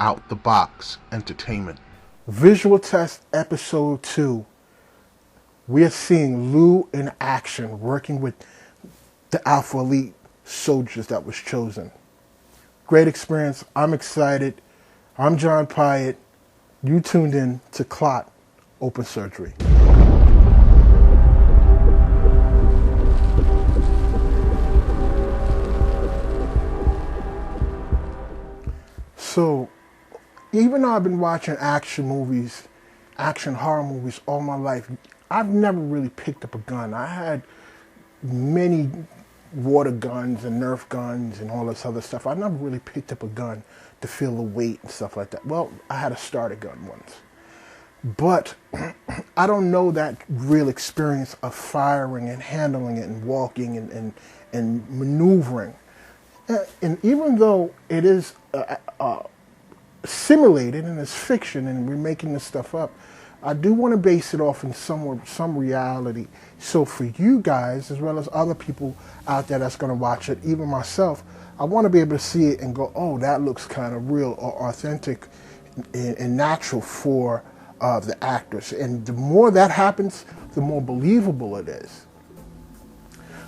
out-the-box entertainment. Visual Test Episode 2. We are seeing Lou in action, working with the Alpha Elite soldiers that was chosen. Great experience. I'm excited. I'm John Pyatt. You tuned in to Clot Open Surgery. So, even though I've been watching action movies, action horror movies all my life, I've never really picked up a gun. I had many water guns and Nerf guns and all this other stuff. I never really picked up a gun to feel the weight and stuff like that. Well, I had a starter gun once. But I don't know that real experience of firing and handling it and walking and maneuvering. And even though it is simulated and it's fiction and we're making this stuff up, I do want to base it off in some reality. So for you guys, as well as other people out there that's going to watch it, even myself, I want to be able to see it and go, oh, that looks kind of real or authentic and natural for the actors. And the more that happens, the more believable it is.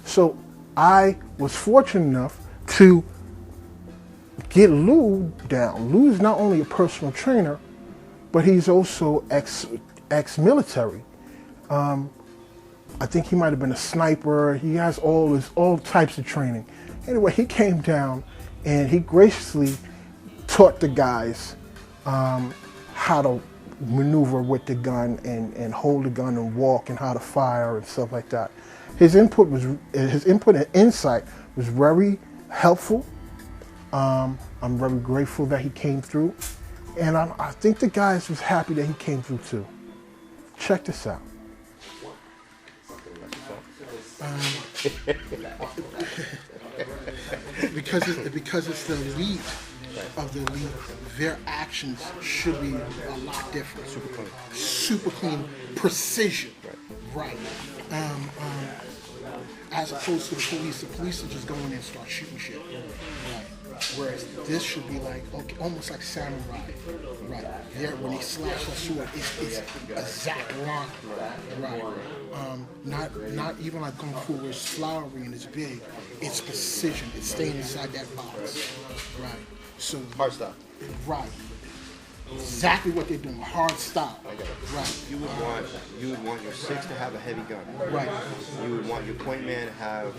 So I was fortunate enough to get Lou down. Lou is not only a personal trainer, but he's also ex-military. I think he might have been a sniper. He has all types of training. Anyway, he came down and he graciously taught the guys how to maneuver with the gun and hold the gun and walk and how to fire and stuff like that. His input and insight was very helpful. I'm very grateful that he came through, and I think the guys was happy that he came through too. Check this out. Because it's the elite of the elite, their actions should be a lot different. Super clean, precision. Right. As opposed to the police. The police will just go in and start shooting shit. Right. Whereas this should be like, okay, almost like samurai. Right. There, when they slash the sword, it's exact line. Right. Not even like Kung Fu where it's flowery and it's big. It's precision. It's staying inside that box. Right. So hard style. Right. Exactly what they're doing. Hard style. I get it. Right. You would want your 6 to have a heavy gun. Right. You would want your point man to have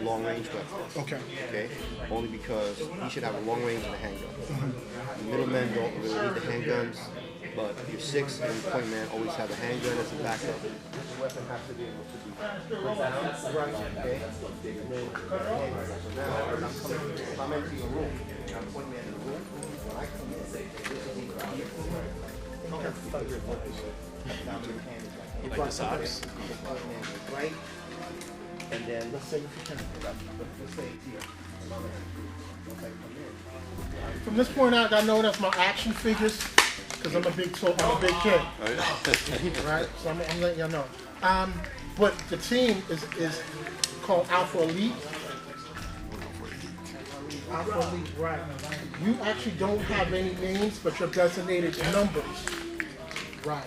long range weapons. Okay. Okay. Only because he should have a long range and a handgun. Mm-hmm. The middlemen don't really need the handguns, but your 6 and your point man always have a handgun as a backup. The weapon has to be able to be right. Okay. So now if I'm into your room, I'm point man in the room. When I come in, You like the socks? Right? And then let's say let's say here. From this point out, I know that's my action figures because I'm a big kid. Right? So I'm letting y'all know. But the team is called Alpha Elite. Alpha Elite, right. You actually don't have any names, but you're designated numbers. Right.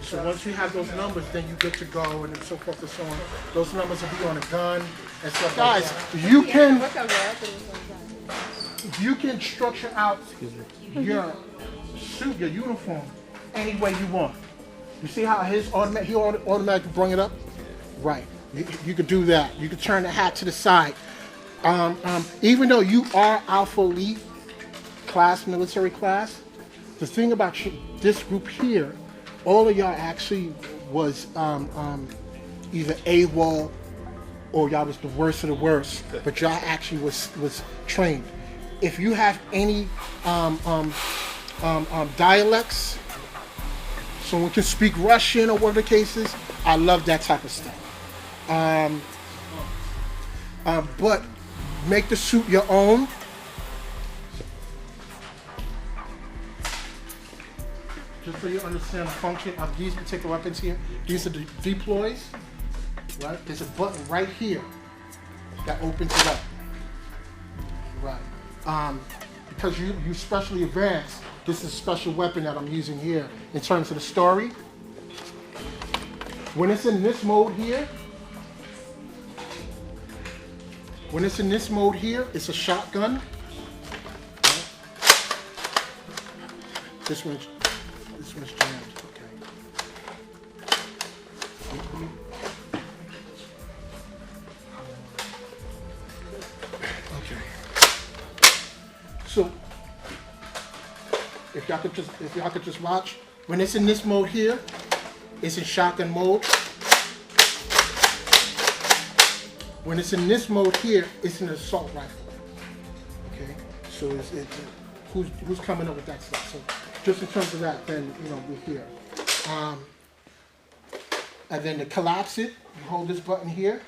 So once you have those numbers, then you get to go and so forth and so on. Those numbers will be on a gun and stuff like that. You can structure out your suit, your uniform, any way you want. You see how he automatically bring it up? Right. You could do that. You could turn the hat to the side. Even though you are Alpha Elite class, military class, the thing about this group here, all of y'all actually was either AWOL or y'all was the worst of the worst, but y'all actually was trained. If you have any dialects, someone can speak Russian or whatever the case is, I love that type of stuff. But make the suit your own. Just so you understand the function of these particular weapons here. These are the deploys, right? There's a button right here that opens it up, right? because you specially advanced, this is a special weapon that I'm using here in terms of the story. When it's in this mode here, it's a shotgun. This one's jammed. Okay. So if y'all could just watch, when it's in this mode here, it's in shotgun mode. When it's in this mode here, it's an assault rifle. Okay, so who's coming up with that stuff? So just in terms of that, then we're here. And then to collapse it, you hold this button here,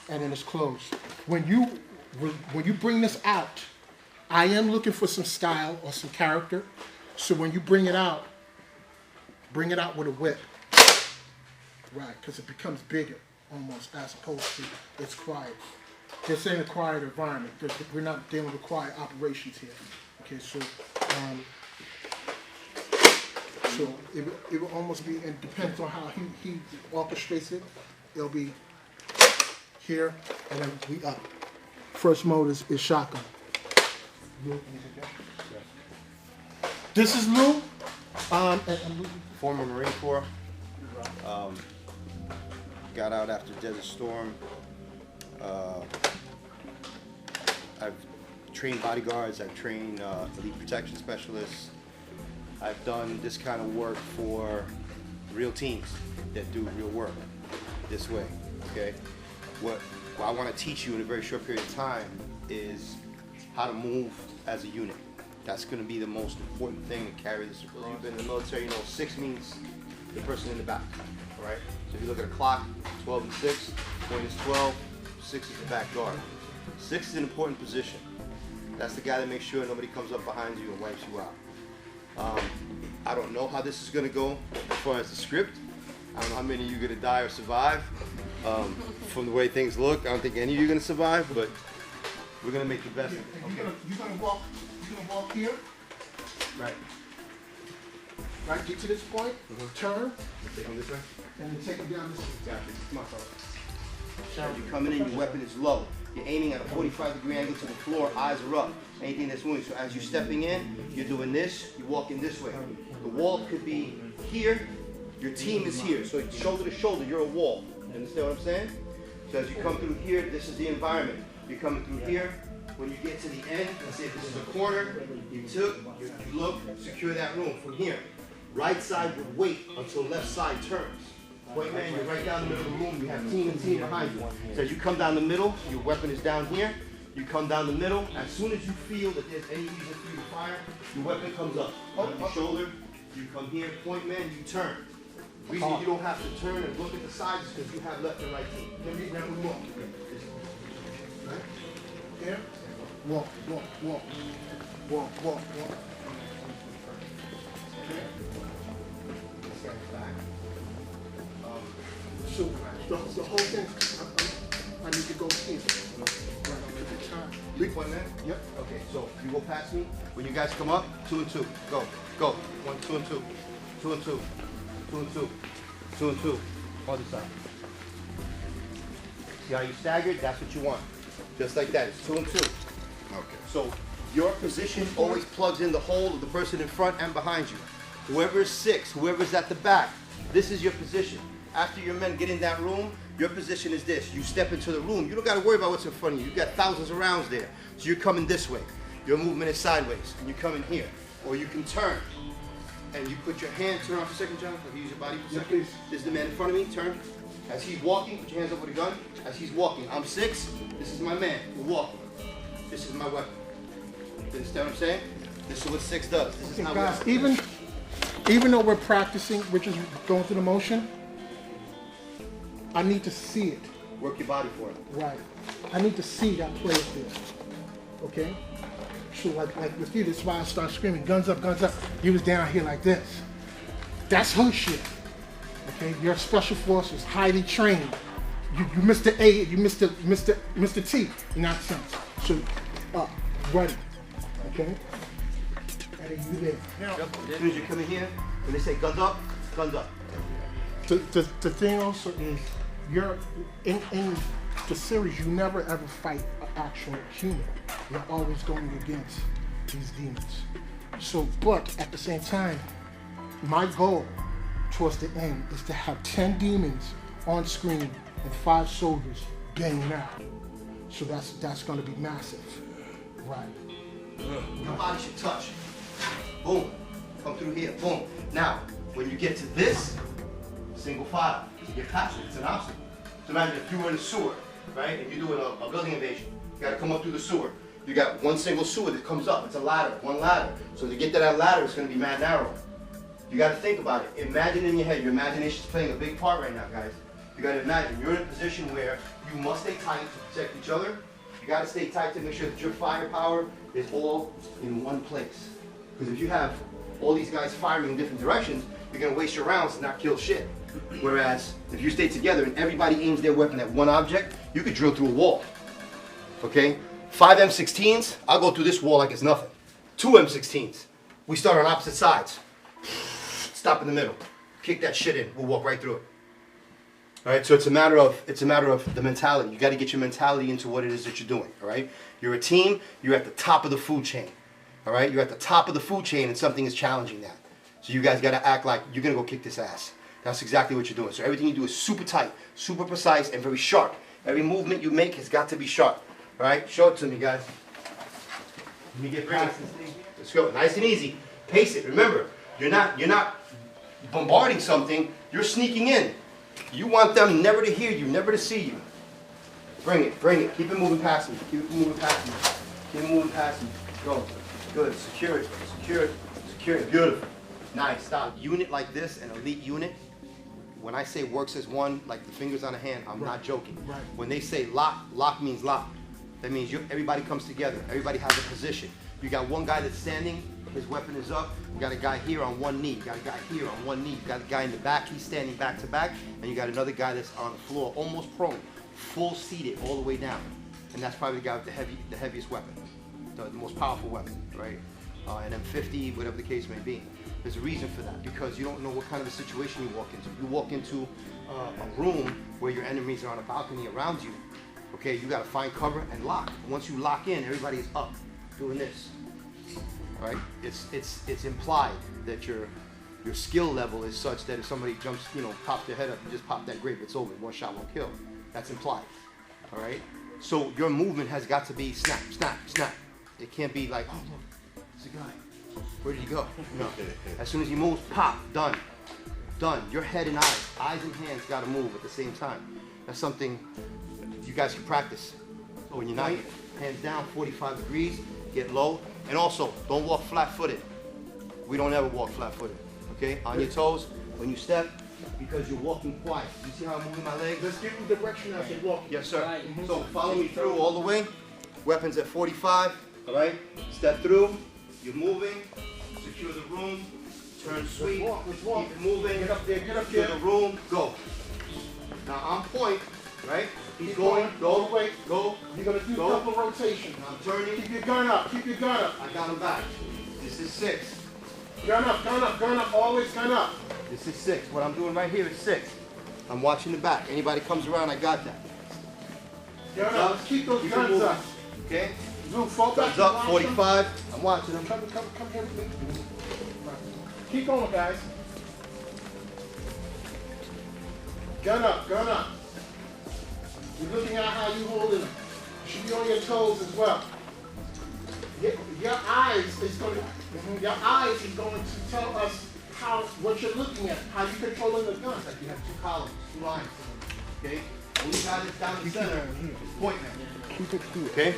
and then it's closed. When you bring this out, I am looking for some style or some character. So when you bring it out with a whip, right? Because it becomes bigger. Almost, as opposed to it's quiet. This ain't a quiet environment. We're not dealing with quiet operations here. Okay, so it will almost be, and depends on how he orchestrates it. It'll be here and then we up. First mode is shotgun. This is Lou. Former Marine Corps. Got out after Desert Storm. I've trained bodyguards, I've trained elite protection specialists. I've done this kind of work for real teams that do real work this way, okay? What I want to teach you in a very short period of time is how to move as a unit. That's going to be the most important thing to carry this across. You've been in the military, 6 means the person in the back, all right? So if you look at a clock, 12 and 6, point is 12, 6 is the back guard. 6 is an important position. That's the guy that makes sure nobody comes up behind you and wipes you out. I don't know how this is going to go as far as the script. I don't know how many of you are going to die or survive. From the way things look, I don't think any of you are going to survive, but we're going to make the best of it. Okay. You're going to walk here. Right. Right, get to this point, turn, Take them this way. and then take it down this way. Exactly. Come on, fellas. As you're coming in, your weapon is low. You're aiming at a 45-degree angle to the floor, eyes are up. Anything that's moving. So as you're stepping in, you're doing this, you're walking this way. The wall could be here, your team is here. So shoulder to shoulder, you're a wall. You understand what I'm saying? So as you come through here, this is the environment. You're coming through here. When you get to the end, let's say this is a corner, you look, secure that room from here. Right side would wait until left side turns. Wait, man, you're right down the middle of the room. You have team and team behind you. So as you come down the middle, your weapon is down here. You come down the middle. As soon as you feel that there's any reason for you to fire, your weapon comes up. On your shoulder, you come here, point, man, you turn. The reason you don't have to turn and look at the sides is because you have left and right team. Let me walk. Right? Here. Walk. Okay. Back. So the whole thing, I need to go here. Big one, man? Yep. Okay, so you go past me. When you guys come up, 2 and 2. Go. 1, 2 and 2. 2 and 2. 2 and 2. 2 and 2. Other side. See how you staggered? That's what you want. Just like that. It's 2 and 2. Okay. So your position always plugs in the hole of the person in front and behind you. Whoever is 6, whoever's at the back, this is your position. After your men get in that room, your position is this. You step into the room. You don't got to worry about what's in front of you. You've got thousands of rounds there. So you're coming this way. Your movement is sideways. And you come in here. Or you can turn. And you put your hand, turn off for a second, John. If you use your body for a second. Please. This is the man in front of me. Turn. As he's walking, put your hands up with a gun. As he's walking, I'm 6. This is my man. We're walking. This is my weapon. You understand what I'm saying? This is what 6 does. This is how Guys, we even though we're practicing, we're just going through the motion, I need to see it. work your body for it. Right. I need to see that player there. Okay? So like with you, that's why I start screaming, guns up, guns up. You was down here like this. That's her shit. Okay? Your special forces, highly trained. You missed the A, you missed the T in that sense. So ready. Okay. Eddie, you there? As soon as you come in here, when they say guns up, guns up. The thing also is, you're in the series, you never ever fight an actual human. You're always going against these demons. So, but at the same time, my goal towards the end is to have 10 demons on screen and 5 soldiers ganging out. So that's going to be massive, right? Your body should touch. Boom. Come through here. Boom. Now, when you get to this, single file. You get past it. It's an obstacle. So imagine if you were in a sewer, right, and you're doing a building invasion. You got to come up through the sewer. You got one single sewer that comes up. It's a ladder, one ladder. So to get to that ladder, it's going to be mad narrow. You got to think about it. Imagine in your head. Your imagination is playing a big part right now, guys. You got to imagine you're in a position where you must stay tight to protect each other. You got to stay tight to make sure that your firepower is all in one place. Because if you have all these guys firing in different directions, you're going to waste your rounds and not kill shit. Whereas if you stay together and everybody aims their weapon at one object, you could drill through a wall. Okay? 5 M16s, I'll go through this wall like it's nothing. 2 M16s, we start on opposite sides. Stop in the middle. Kick that shit in. We'll walk right through it. All right, so it's a matter of the mentality. You got to get your mentality into what it is that you're doing. All right, you're a team. You're at the top of the food chain. All right, you're at the top of the food chain, and something is challenging that. So you guys got to act like you're gonna go kick this ass. That's exactly what you're doing. So everything you do is super tight, super precise, and very sharp. Every movement you make has got to be sharp. All right, show it to me, guys. Let me get past this thing. Let's go, nice and easy. Pace it. Remember, you're not bombarding something. You're sneaking in. You want them never to hear you, never to see you. Bring it, bring it. Keep it moving past me. Keep it moving past me. Keep it moving past me. Go. Good. Secure it. Secure it. Secure it. Beautiful. Nice. Stop. Unit like this, an elite unit, when I say works as one, like the fingers on a hand, I'm not joking. Right. When they say lock, lock means lock. That means everybody comes together. Everybody has a position. You got one guy that's standing, his weapon is up. You got a guy here on one knee. You got a guy here on one knee. You got a guy in the back, he's standing back to back. And you got another guy that's on the floor, almost prone, full seated all the way down. And that's probably the guy with the heaviest weapon, the most powerful weapon, right? An M50, whatever the case may be. There's a reason for that, because you don't know what kind of a situation you walk into. You walk into a room where your enemies are on a balcony around you. Okay, you got to find cover and lock. Once you lock in, everybody is up doing this. Right? It's implied that your skill level is such that if somebody jumps, pops their head up, you just pop that grape, it's over. One shot, one kill. That's implied. All right? So your movement has got to be snap, snap, snap. It can't be like, oh look, it's a guy. Where did he go? No. As soon as he moves, pop, done. Done. Your head and eyes and hands got to move at the same time. That's something you guys can practice. So when you're not hands down, 45 degrees, get low. And also, don't walk flat-footed. We don't ever walk flat-footed, okay? On your toes, when you step, because you're walking quiet. You see how I'm moving my legs? Let's give you direction as you walk. Yes, sir. So follow me through all the way. Weapons at 45, all right? Step through, you're moving, secure the room, turn sweep, Let's walk. keep it moving. Get up there, get up Secure there. the room, go. Now on point, right? He's Keep going, go, wait. go. You're going to do Go. a couple rotations. I'm turning. Keep your gun up, keep your gun up. I got him back. This is 6. Gun up, gun up, gun up, always gun up. This is 6. What I'm doing right here is 6. I'm watching the back. Anybody comes around, I got that. Gun up, let's keep those Keep it guns moving. up. Okay? Zoom, fall back. Guns up, watch them. 45. I'm watching them. Come here with me. Keep going, guys. Gun up, gun up. You're looking at how you holding them. You should be on your toes as well. Your eyes is going to tell us what you're looking at, how you're controlling the gun. Like you have 2 columns, 2 lines. Okay? When you got it down the center, it's point man. Keep it here. Okay?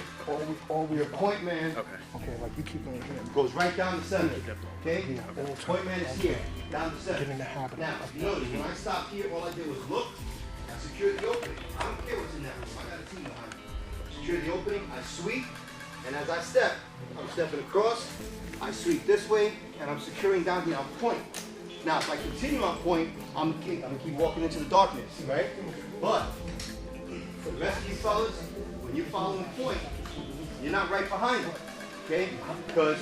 All we Your point man Okay, like you keep it here. goes right down the center. Okay? Yeah, all Point man is here, down the center. Get in the habit. Now, if you notice, when I stopped here, all I did was look. I secured the opening. I don't care what's in there. I got a team behind me. Secure the opening. I sweep. And as I step, I'm stepping across. I sweep this way, and I'm securing down here on point. Now, if I continue on point, I'm gonna keep walking into the darkness, right? But for the rest of you fellas, when you're following point, you're not right behind them. Okay? Because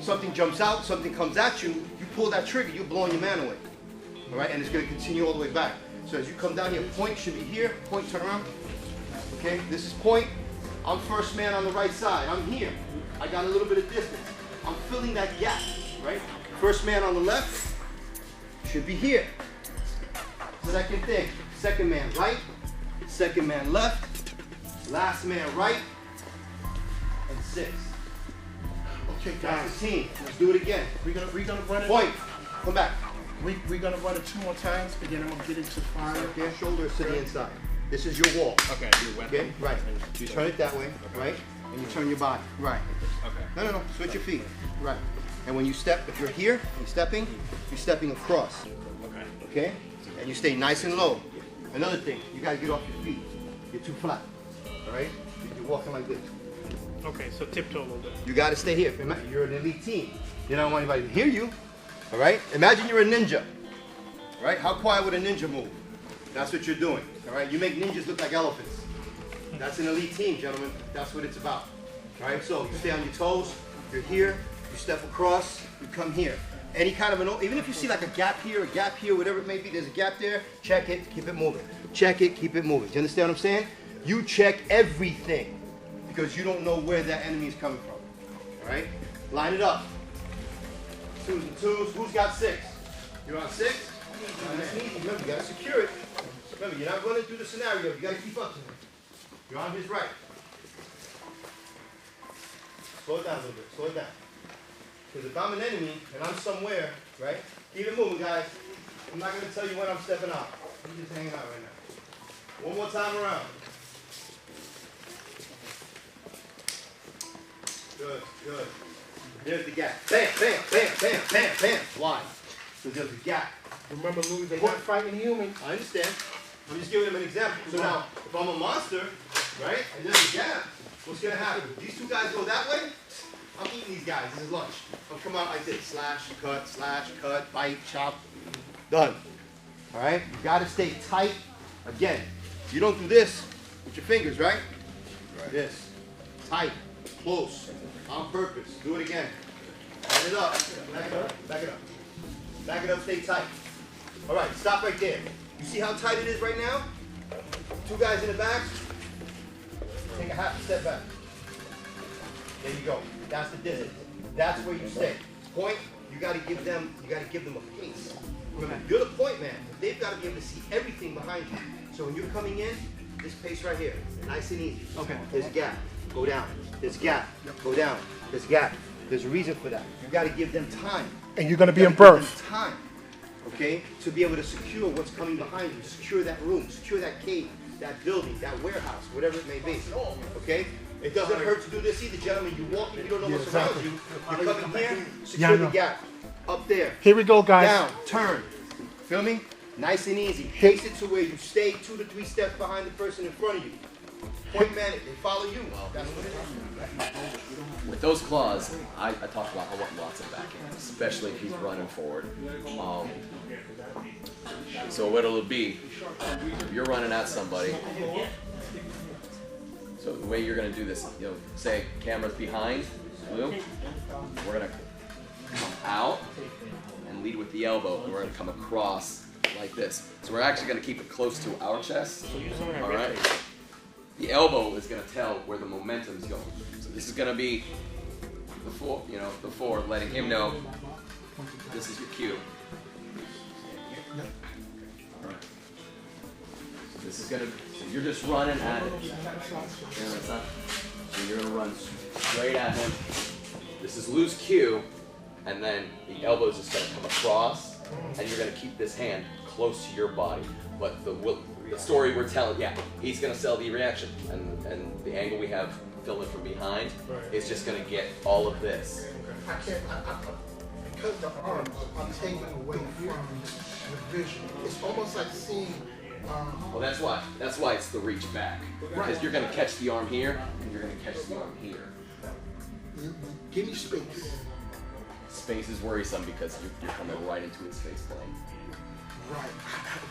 something jumps out, something comes at you, you pull that trigger, you're blowing your man away. All right? And it's going to continue all the way back. So as you come down here, point should be here. Point, turn around. Okay? This is point. I'm first man on the right side. I'm here. I got a little bit of distance. I'm filling that gap, right? First man on the left should be here. So that can think. Second man right, second man left, last man right, and 6. Okay, That's guys. the team. Let's do it again. We're gonna run it. Point. Come back. We're gonna run it 2 more times, and then I'm gonna get into fire. Okay, shoulders to the inside. This is your wall. Okay, your weapon. Okay, right. You turn it that way, right? And you turn your body, right. Okay. No. Switch your feet, right. And when you step, if you're here, you're stepping across. Okay. Okay? And you stay nice and low. Another thing, you gotta get off your feet. You're too flat. All right? You're walking like this. Okay, so tiptoe a little bit. You gotta stay here. You're an elite team. You don't want anybody to hear you. All right? Imagine you're a ninja. All right? How quiet would a ninja move? That's what you're doing. All right? You make ninjas look like elephants. That's an elite team, gentlemen. That's what it's about. All right? So you stay on your toes. You're here. You step across. You come here. Any kind of even if you see like a gap here, whatever it may be, there's a gap there, check it, keep it moving. Check it, keep it moving. Do you understand what I'm saying? You check everything because you don't know where that enemy is coming from. All right? Line it up. 2s and 2s. Who's got 6? You're on 6? That's easy. Remember, you gotta secure it. Remember, you're not running through the scenario. You gotta keep up to him. You're on his right. Slow it down a little bit. Slow it down. Because if I'm an enemy and I'm somewhere, right? Keep it moving, guys. I'm not going to tell you when I'm stepping out. I'm just hanging out right now. One more time around. Good, good. There's the gap. Bam, bam, bam, bam, bam, bam. Why? Because there's a gap. Remember, Louis, they're not fighting humans. I understand. I'm just giving them an example. So now, if I'm a monster, right, and there's a gap, what's going to happen? These 2 guys go that way. I'm eating these guys. This is lunch. I'll come out like this. Slash, cut, bite, chop. Done. All right? You got to stay tight. Again, you don't do this with your fingers, right? This. Tight. Close. On purpose. Do it again. Line it up. Back it up. Back it up. Back it up. Stay tight. All right. Stop right there. You see how tight it is right now? 2 guys in the back. Take a half step back. There you go. That's the distance. That's where you stay. Point, you gotta give them a pace. Remember, you're the point man. They've got to be able to see everything behind you. So when you're coming in, this pace right here, nice and easy. Okay. There's a gap, go down. There's a gap, go down. There's a gap. There's a reason for that. You gotta give them time. And you're gonna be in You gotta give birth. them time, okay, to be able to secure what's coming behind you, secure that room, secure that cave, that building, that warehouse, whatever it may be. Okay? It doesn't hurt to do this either, gentlemen. You walk in, you don't know what's around you. You're coming here, secure the gap. Up there. Here we go, guys. Down, turn. Feel me? Nice and easy. Pace it to where you stay 2 to 3 steps behind the person in front of you. Point man, they follow you. That's what it is. With those claws, I talked about I want lots of backing, especially if he's running forward. So what it'll be, if you're running at somebody, so the way you're going to do this, say camera's behind, Lou, we're going to come out and lead with the elbow, and we're going to come across like this. So we're actually going to keep it close to our chest, all right? The elbow is going to tell where the momentum's going. So this is going to be before letting him know this is your cue. All right. So this is going to, so you're just running at it. So you're going to run straight at him. This is Lou's cue, and then the elbow is just going to come across, and you're going to keep this hand close to your body. But the story we're telling, he's going to sell the reaction, and the angle we have filming from behind is just going to get all of this. I can't, because the arms are taken away from the vision. It's almost like seeing. Well, that's why it's the reach back, because you're going to catch the arm here, and you're going to catch the arm here. Give me space. Space is worrisome because you're coming right into his face plane.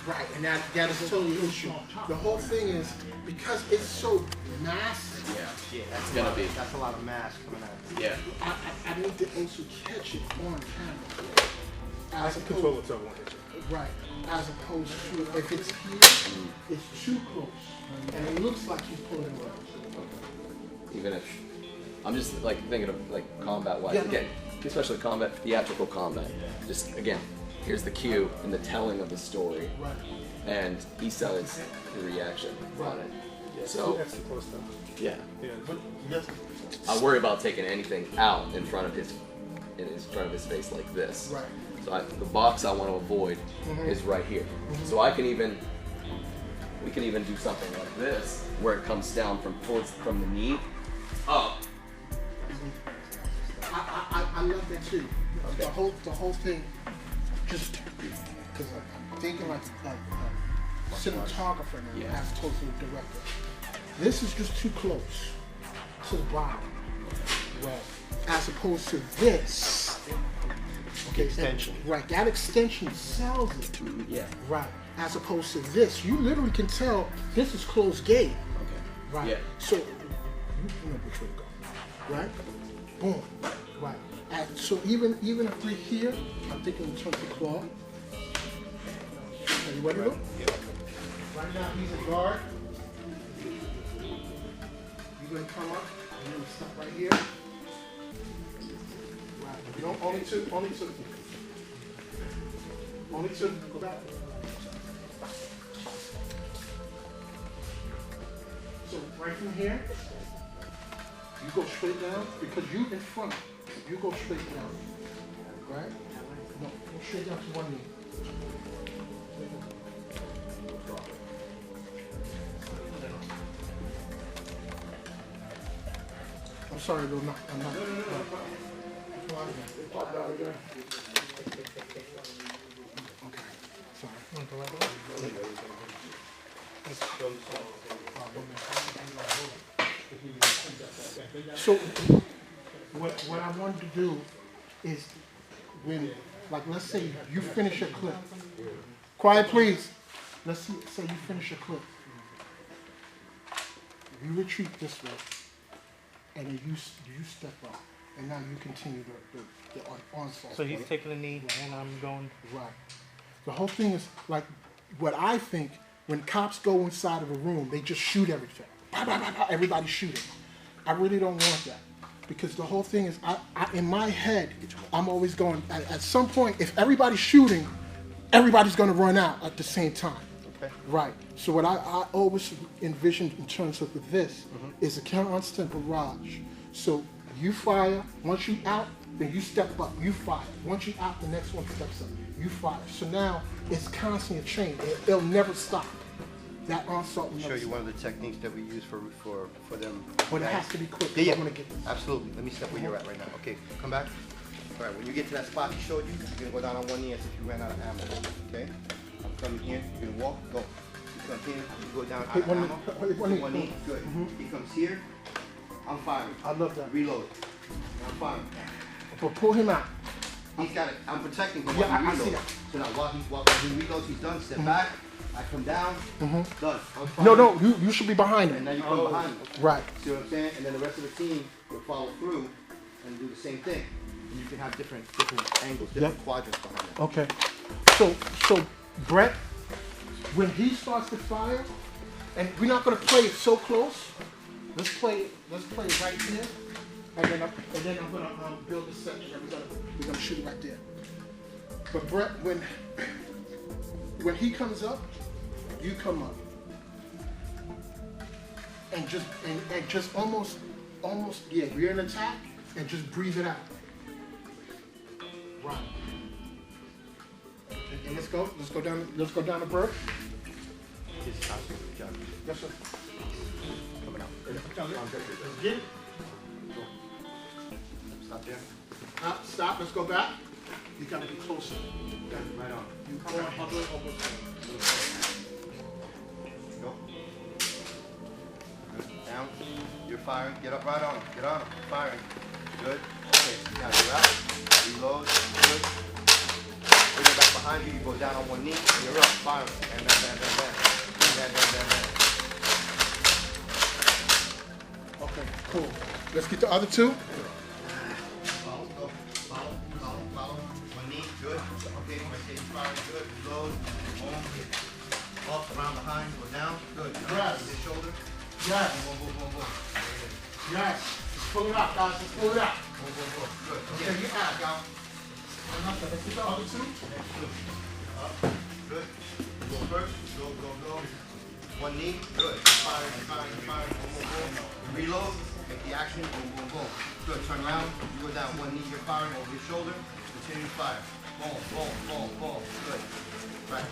Right, and that is totally the issue. The whole thing is, because it's so massive, That's a lot of mass coming out. Yeah. I need to also catch it on camera. As Control opposed, it so it won't hit you. right, as opposed to, if it's here, it's too close. And it looks like you're pulling it out. Even if I'm just like thinking of like combat wise, Yeah. again, especially combat, theatrical combat. Just again, here's the cue and the telling of the story, Right. and he says the reaction on it. Yeah, So that's too close though. yeah, Yeah. But yes, I worry about taking anything out in front of his face like this. right. So the box I want to avoid is right here. So we can even do something like this, where it comes down from the knee up. I love that too. The whole thing, just because I'm thinking like a cinematographer now, Yeah. as opposed to the director. This is just too close to the bottom, right? As opposed to this. Okay, Extension. right, that extension sells it. Yeah. Right. As opposed to this, you literally can tell this is closed gate. Okay. Right. Yeah. So you know which way to go. Right? Boom. Right. And so even if we're here, I'm thinking in terms of Clot. Are you ready to go? Right now he's a guard. You're gonna come up and you're gonna stop right here. Right. You don't only two. Go back. So right from here, you go straight down because you in front. You go straight down. Right? No, go straight down to one knee. I'm sorry, I'm not. Okay, sorry. So what I wanted to do is when, like, let's say you finish your clip. Quiet, please. Let's say you finish your clip. You retreat this way, and then you step up, and now you continue the onslaught. So he's taking a knee and I'm going. Right. The whole thing is like what I think when cops go inside of a room, they just shoot everything. Bah, bah, bah, bah, everybody's shooting. I really don't want that. Because the whole thing is, I in my head, I'm always going, at some point, if everybody's shooting, everybody's going to run out at the same time. Okay. Right. So what I always envisioned in terms of this is a constant barrage. So you fire, once you out, then you step up, you fire. Once you out, the next one steps up, you fire. So now it's constantly a chain. It'll never stop. That onslaught will Show never you stop. one of the techniques that we use for them. But it has to be quick. Yeah, I'm gonna get absolutely. Let me step where you're at right now. Okay, come back. All right, when you get to that spot he showed you, you're gonna go down on one knee as if you ran out of ammo. Okay? I'm coming here. You're gonna walk. Go. You come here. You go down out of one ammo. knee, one knee. One knee. Good. He comes here. I'm firing. I love that. Reload. I'm firing. But pull him out. He's got it. I'm protecting him Yeah, while he I see reloads. that. So now while he reloads, he's done. Step back. I come down. Done. I'm No, firing. you should be behind And him. then you come behind him. Right. See what I'm saying? And then the rest of the team will follow through and do the same thing. And you can have different angles, different quadrants behind it. Okay. So Brent, when he starts to fire, and we're not gonna play it so close. Let's play right here, and then I'm gonna build a section. We're gonna shoot it right there. But Brent, when he comes up, you come up, and just almost you're in attack, and just breathe it out. Right. And let's go down the bird. This is awesome. Good job. Yes, sir. Coming out. Let's get it. Stop there. Stop. Let's go back. You gotta be closer. Right on. You come on. I'll do it almost. Go. Good. Down. You're firing. Get up right on him. Get on him. Firing. Good. Okay. Now you're out. Reload. Good. Bring it back behind. behind you, you go down on one knee, you're up, fire. And then. Okay, cool. Let's get the other two. Follow. One knee, good. Okay, rotate, fire, good. Load, boom. Up, around behind, go down, good. Yes. His shoulder. Yes. Boom. Yes. Let's pull it out, guys. Let's pull it out. Boom. Good. Okay, you out, y'all. Let's get the other two. Up, good. Go first, go. One knee, good. Fire, boom. Reload, make the action, boom. Good, turn around, you go down. One knee, you're firing over your shoulder, continue to fire. Boom. Good. Right.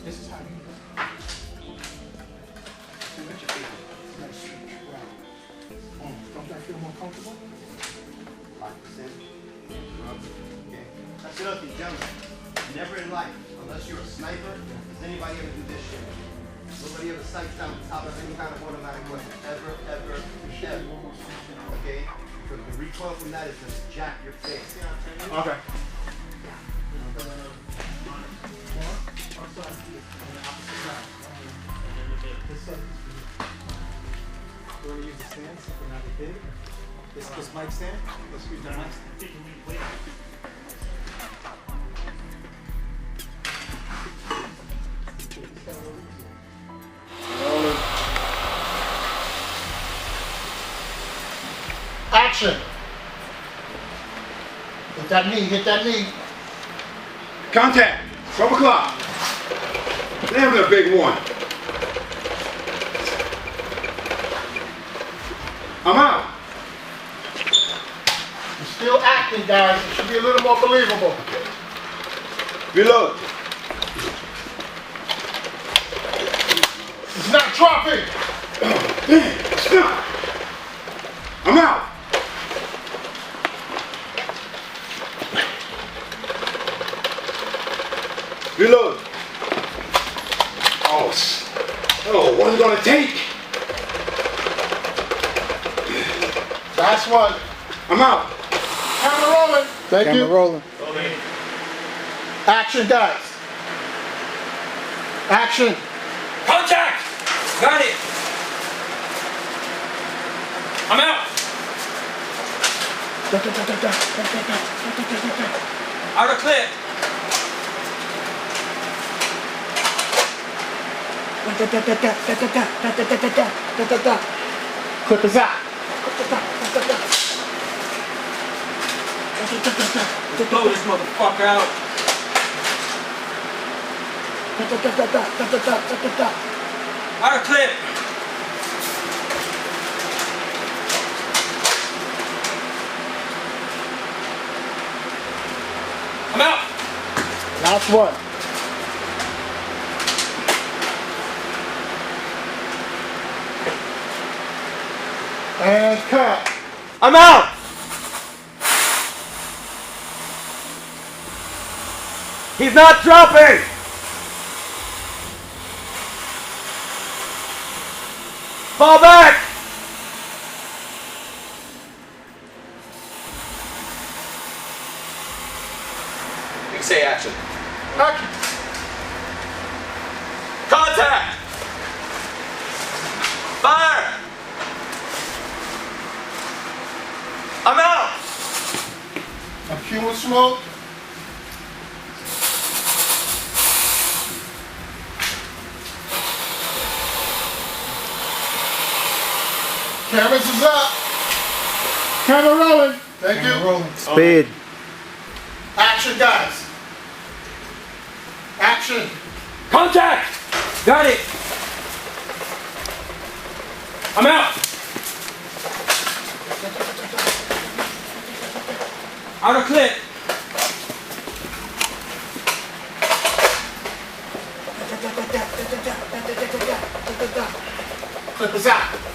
This is how you do it. Nice. Wow. Don't that feel more comfortable? 5%. Okay. That's another thing, gentlemen. Never in life, unless you're a sniper, does anybody ever do this shit. Nobody ever sights down the top of any kind of automatic weapon. Ever. Okay? Because the recoil from that is just jack your face. Okay. You want to use the stand, something not big? This mic stand? Let's use the mic stand. Action. Hit that knee. Contact. 12 o'clock. Damn, that big one. I'm out. You're still acting, guys. It should be a little more believable. Reload. It's not dropping. Damn, stop. I'm out. Reload. Oh, what's it gonna take? Last one. I'm out. Camera rolling. Thank you. rolling. Action, guys. Action. Contact! Got it! I'm out! Out of clip! Clip is out. Blow this motherfucker out! Out of clip! I'm out! Last one. And cut. I'm out! He's not dropping! Fall back! You can say action. Action. Contact! Fire! I'm out! A cue with smoke. Cameras is up. Camera rolling. Thank you. Rolling. Speed. Action, guys. Action. Contact! Got it! I'm out! Out of clip! Clip is out.